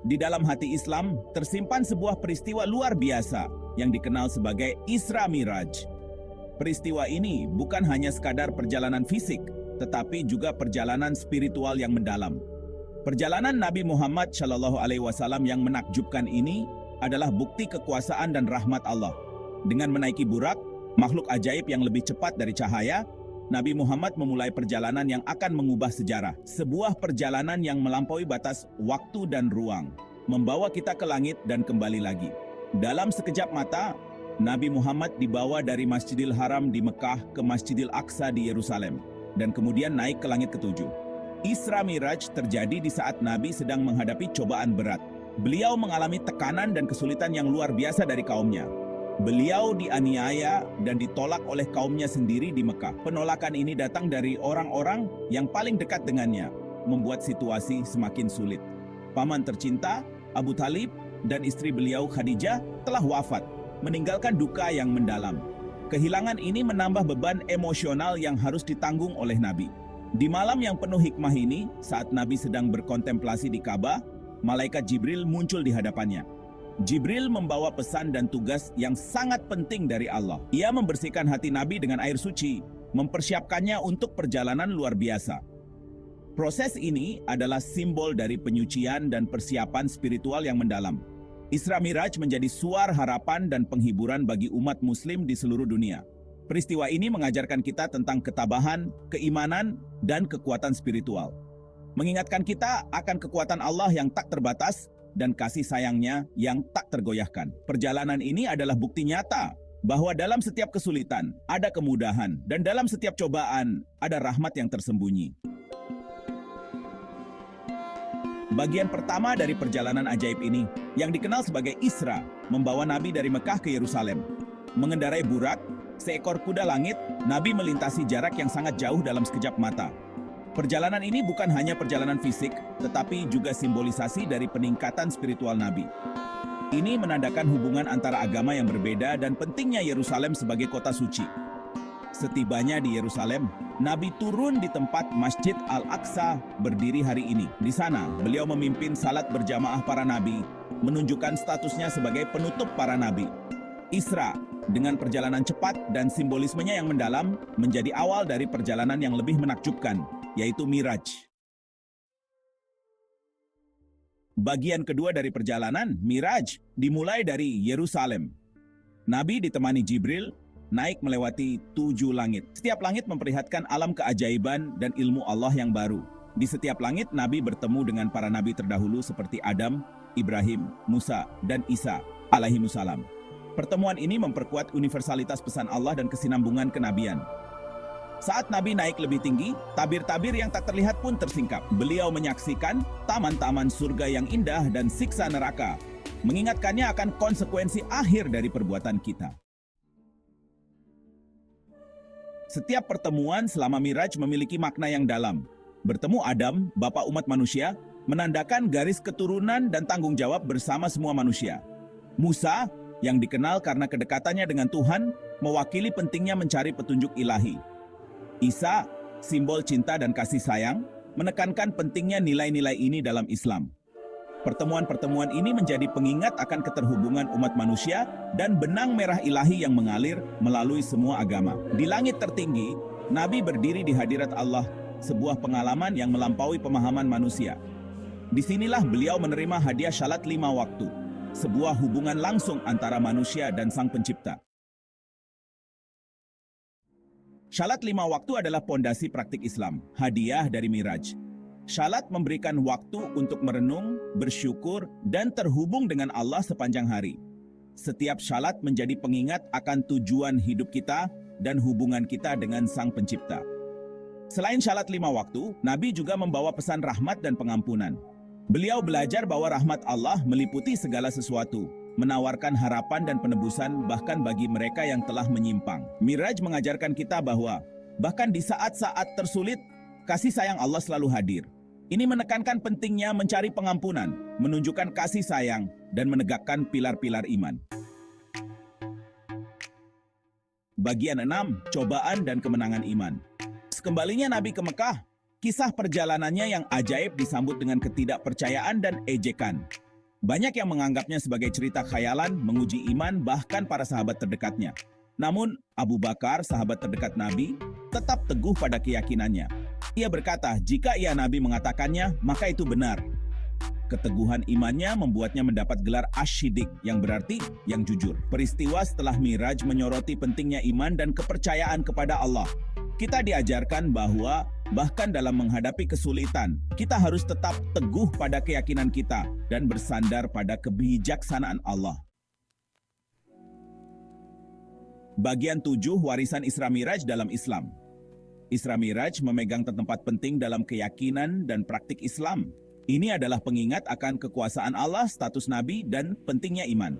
Di dalam hati Islam tersimpan sebuah peristiwa luar biasa yang dikenal sebagai Isra Miraj. Peristiwa ini bukan hanya sekadar perjalanan fisik, tetapi juga perjalanan spiritual yang mendalam. Perjalanan Nabi Muhammad SAW yang menakjubkan ini adalah bukti kekuasaan dan rahmat Allah. Dengan menaiki burak, makhluk ajaib yang lebih cepat dari cahaya, Nabi Muhammad memulai perjalanan yang akan mengubah sejarah. Sebuah perjalanan yang melampaui batas waktu dan ruang, membawa kita ke langit dan kembali lagi. Dalam sekejap mata, Nabi Muhammad dibawa dari Masjidil Haram di Mekah ke Masjidil Aqsa di Yerusalem, dan kemudian naik ke langit ketujuh. Isra Miraj terjadi di saat Nabi sedang menghadapi cobaan berat. Beliau mengalami tekanan dan kesulitan yang luar biasa dari kaumnya. Beliau dianiaya dan ditolak oleh kaumnya sendiri di Mekah. Penolakan ini datang dari orang-orang yang paling dekat dengannya, membuat situasi semakin sulit. Paman tercinta, Abu Thalib, dan istri beliau Khadijah telah wafat, meninggalkan duka yang mendalam. Kehilangan ini menambah beban emosional yang harus ditanggung oleh Nabi. Di malam yang penuh hikmah ini, saat Nabi sedang berkontemplasi di Ka'bah, malaikat Jibril muncul di hadapannya. Jibril membawa pesan dan tugas yang sangat penting dari Allah. Ia membersihkan hati Nabi dengan air suci, mempersiapkannya untuk perjalanan luar biasa. Proses ini adalah simbol dari penyucian dan persiapan spiritual yang mendalam. Isra Miraj menjadi suar harapan dan penghiburan bagi umat muslim di seluruh dunia. Peristiwa ini mengajarkan kita tentang ketabahan, keimanan, dan kekuatan spiritual. Mengingatkan kita akan kekuatan Allah yang tak terbatas dan kasih sayangnya yang tak tergoyahkan. Perjalanan ini adalah bukti nyata bahwa dalam setiap kesulitan ada kemudahan, dan dalam setiap cobaan ada rahmat yang tersembunyi. Bagian pertama dari perjalanan ajaib ini, yang dikenal sebagai Isra, membawa Nabi dari Mekah ke Yerusalem. Mengendarai burak, seekor kuda langit, Nabi melintasi jarak yang sangat jauh dalam sekejap mata. Perjalanan ini bukan hanya perjalanan fisik, tetapi juga simbolisasi dari peningkatan spiritual Nabi. Ini menandakan hubungan antara agama yang berbeda dan pentingnya Yerusalem sebagai kota suci. Setibanya di Yerusalem, Nabi turun di tempat Masjid Al-Aqsa berdiri hari ini. Di sana, beliau memimpin salat berjamaah para nabi, menunjukkan statusnya sebagai penutup para nabi. Isra, dengan perjalanan cepat dan simbolismenya yang mendalam, menjadi awal dari perjalanan yang lebih menakjubkan, yaitu Miraj. Bagian kedua dari perjalanan, Miraj, dimulai dari Yerusalem. Nabi ditemani Jibril, naik melewati 7 langit. Setiap langit memperlihatkan alam keajaiban dan ilmu Allah yang baru. Di setiap langit, Nabi bertemu dengan para nabi terdahulu seperti Adam, Ibrahim, Musa, dan Isa alaihimussalam. Pertemuan ini memperkuat universalitas pesan Allah dan kesinambungan kenabian. Saat Nabi naik lebih tinggi, tabir-tabir yang tak terlihat pun tersingkap. Beliau menyaksikan taman-taman surga yang indah dan siksa neraka, mengingatkannya akan konsekuensi akhir dari perbuatan kita. Setiap pertemuan selama Miraj memiliki makna yang dalam. Bertemu Adam, bapa umat manusia, menandakan garis keturunan dan tanggung jawab bersama semua manusia. Musa, yang dikenal karena kedekatannya dengan Tuhan, mewakili pentingnya mencari petunjuk ilahi. Isa, simbol cinta dan kasih sayang, menekankan pentingnya nilai-nilai ini dalam Islam. Pertemuan-pertemuan ini menjadi pengingat akan keterhubungan umat manusia dan benang merah ilahi yang mengalir melalui semua agama. Di langit tertinggi, Nabi berdiri di hadirat Allah, sebuah pengalaman yang melampaui pemahaman manusia. Disinilah beliau menerima hadiah syalat 5 waktu, sebuah hubungan langsung antara manusia dan Sang Pencipta. Syalat 5 waktu adalah pondasi praktik Islam, hadiah dari Miraj. Syalat memberikan waktu untuk merenung, bersyukur, dan terhubung dengan Allah sepanjang hari. Setiap syalat menjadi pengingat akan tujuan hidup kita dan hubungan kita dengan Sang Pencipta. Selain syalat 5 waktu, Nabi juga membawa pesan rahmat dan pengampunan. Beliau belajar bahwa rahmat Allah meliputi segala sesuatu, menawarkan harapan dan penebusan bahkan bagi mereka yang telah menyimpang. Miraj mengajarkan kita bahwa bahkan di saat-saat tersulit, kasih sayang Allah selalu hadir. Ini menekankan pentingnya mencari pengampunan, menunjukkan kasih sayang, dan menegakkan pilar-pilar iman. Bagian 6, cobaan dan kemenangan iman. Sekembalinya Nabi ke Mekah, kisah perjalanannya yang ajaib disambut dengan ketidakpercayaan dan ejekan. Banyak yang menganggapnya sebagai cerita khayalan, menguji iman, bahkan para sahabat terdekatnya. Namun, Abu Bakar, sahabat terdekat Nabi, tetap teguh pada keyakinannya. Ia berkata, jika ia Nabi mengatakannya, maka itu benar. Keteguhan imannya membuatnya mendapat gelar Asy-Shiddiq, yang berarti yang jujur. Peristiwa setelah Miraj menyoroti pentingnya iman dan kepercayaan kepada Allah. Kita diajarkan bahwa bahkan dalam menghadapi kesulitan, kita harus tetap teguh pada keyakinan kita dan bersandar pada kebijaksanaan Allah. Bagian 7, warisan Isra Miraj dalam Islam. Isra Miraj memegang tempat penting dalam keyakinan dan praktik Islam. Ini adalah pengingat akan kekuasaan Allah, status Nabi, dan pentingnya iman.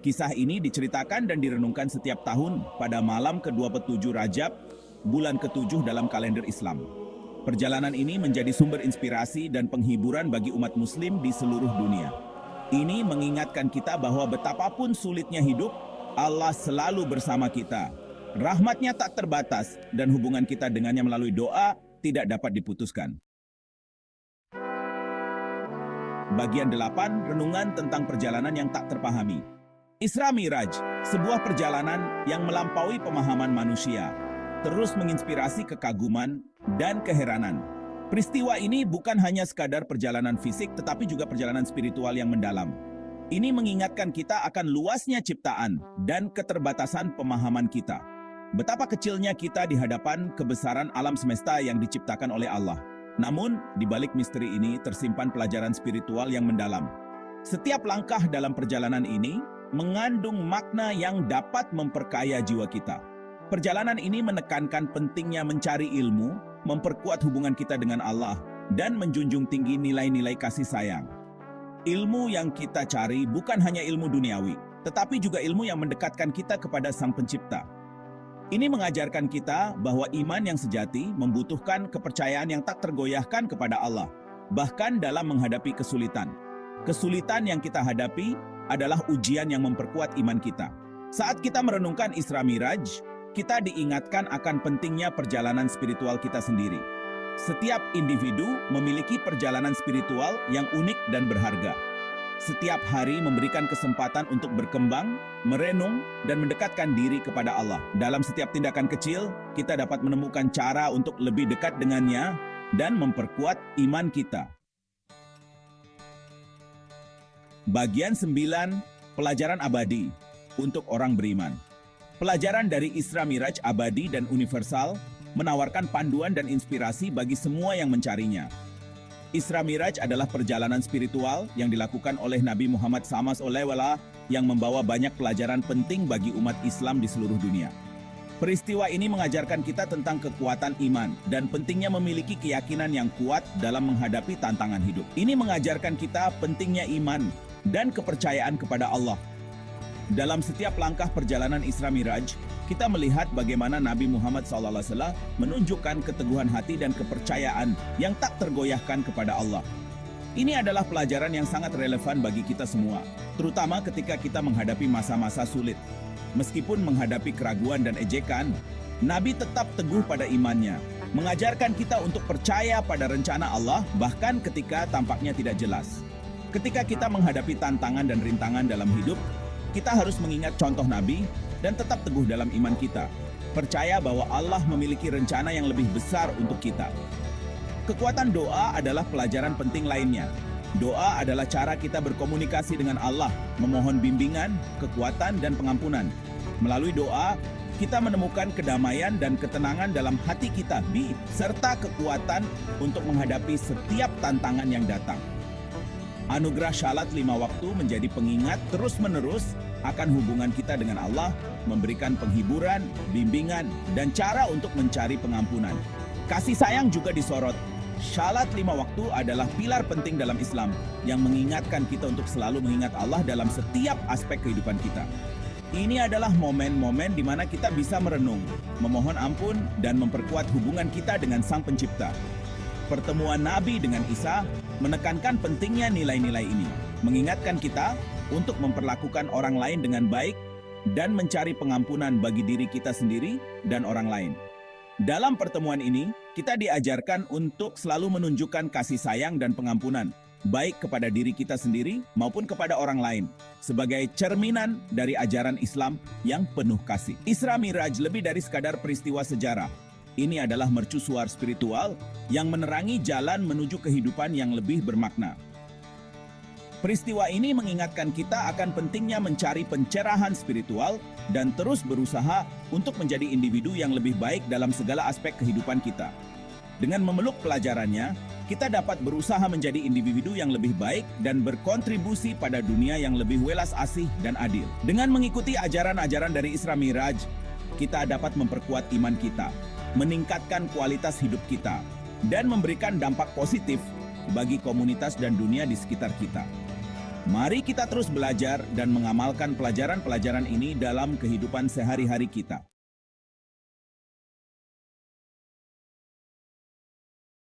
Kisah ini diceritakan dan direnungkan setiap tahun pada malam ke-27 Rajab, bulan ke-7 dalam kalender Islam. Perjalanan ini menjadi sumber inspirasi dan penghiburan bagi umat muslim di seluruh dunia. Ini mengingatkan kita bahwa betapapun sulitnya hidup, Allah selalu bersama kita. Rahmatnya tak terbatas dan hubungan kita dengannya melalui doa tidak dapat diputuskan. Bagian 8, renungan tentang perjalanan yang tak terpahami. Isra Miraj, sebuah perjalanan yang melampaui pemahaman manusia, terus menginspirasi kekaguman dan keheranan. Peristiwa ini bukan hanya sekadar perjalanan fisik, tetapi juga perjalanan spiritual yang mendalam. Ini mengingatkan kita akan luasnya ciptaan dan keterbatasan pemahaman kita. Betapa kecilnya kita di hadapan kebesaran alam semesta yang diciptakan oleh Allah. Namun, di balik misteri ini tersimpan pelajaran spiritual yang mendalam. Setiap langkah dalam perjalanan ini mengandung makna yang dapat memperkaya jiwa kita. Perjalanan ini menekankan pentingnya mencari ilmu, memperkuat hubungan kita dengan Allah, dan menjunjung tinggi nilai-nilai kasih sayang. Ilmu yang kita cari bukan hanya ilmu duniawi, tetapi juga ilmu yang mendekatkan kita kepada Sang Pencipta. Ini mengajarkan kita bahwa iman yang sejati membutuhkan kepercayaan yang tak tergoyahkan kepada Allah, bahkan dalam menghadapi kesulitan. Kesulitan yang kita hadapi adalah ujian yang memperkuat iman kita. Saat kita merenungkan Isra Miraj, kita diingatkan akan pentingnya perjalanan spiritual kita sendiri. Setiap individu memiliki perjalanan spiritual yang unik dan berharga. Setiap hari memberikan kesempatan untuk berkembang, merenung, dan mendekatkan diri kepada Allah. Dalam setiap tindakan kecil, kita dapat menemukan cara untuk lebih dekat dengannya dan memperkuat iman kita. Bagian 9, pelajaran abadi untuk orang beriman. Pelajaran dari Isra Miraj abadi dan universal menawarkan panduan dan inspirasi bagi semua yang mencarinya. Isra Miraj adalah perjalanan spiritual yang dilakukan oleh Nabi Muhammad SAW yang membawa banyak pelajaran penting bagi umat Islam di seluruh dunia. Peristiwa ini mengajarkan kita tentang kekuatan iman dan pentingnya memiliki keyakinan yang kuat dalam menghadapi tantangan hidup. Ini mengajarkan kita pentingnya iman dan kepercayaan kepada Allah. Dalam setiap langkah perjalanan Isra Miraj, kita melihat bagaimana Nabi Muhammad SAW menunjukkan keteguhan hati dan kepercayaan yang tak tergoyahkan kepada Allah. Ini adalah pelajaran yang sangat relevan bagi kita semua, terutama ketika kita menghadapi masa-masa sulit. Meskipun menghadapi keraguan dan ejekan, Nabi tetap teguh pada imannya, mengajarkan kita untuk percaya pada rencana Allah bahkan ketika tampaknya tidak jelas. Ketika kita menghadapi tantangan dan rintangan dalam hidup, kita harus mengingat contoh Nabi dan tetap teguh dalam iman kita. Percaya bahwa Allah memiliki rencana yang lebih besar untuk kita. Kekuatan doa adalah pelajaran penting lainnya. Doa adalah cara kita berkomunikasi dengan Allah, memohon bimbingan, kekuatan, dan pengampunan. Melalui doa, kita menemukan kedamaian dan ketenangan dalam hati kita, serta kekuatan untuk menghadapi setiap tantangan yang datang. Anugerah Shalat 5 waktu menjadi pengingat terus-menerus akan hubungan kita dengan Allah, memberikan penghiburan, bimbingan, dan cara untuk mencari pengampunan. Kasih sayang juga disorot. Shalat 5 waktu adalah pilar penting dalam Islam yang mengingatkan kita untuk selalu mengingat Allah dalam setiap aspek kehidupan kita. Ini adalah momen-momen di mana kita bisa merenung, memohon ampun, dan memperkuat hubungan kita dengan Sang Pencipta. Pertemuan Nabi dengan Isa menekankan pentingnya nilai-nilai ini, mengingatkan kita untuk memperlakukan orang lain dengan baik dan mencari pengampunan bagi diri kita sendiri dan orang lain. Dalam pertemuan ini, kita diajarkan untuk selalu menunjukkan kasih sayang dan pengampunan, baik kepada diri kita sendiri maupun kepada orang lain, sebagai cerminan dari ajaran Islam yang penuh kasih. Isra Miraj lebih dari sekadar peristiwa sejarah. Ini adalah mercusuar spiritual yang menerangi jalan menuju kehidupan yang lebih bermakna. Peristiwa ini mengingatkan kita akan pentingnya mencari pencerahan spiritual dan terus berusaha untuk menjadi individu yang lebih baik dalam segala aspek kehidupan kita. Dengan memeluk pelajarannya, kita dapat berusaha menjadi individu yang lebih baik dan berkontribusi pada dunia yang lebih welas asih dan adil. Dengan mengikuti ajaran-ajaran dari Isra Miraj, kita dapat memperkuat iman kita, meningkatkan kualitas hidup kita, dan memberikan dampak positif bagi komunitas dan dunia di sekitar kita. Mari kita terus belajar dan mengamalkan pelajaran-pelajaran ini dalam kehidupan sehari-hari kita.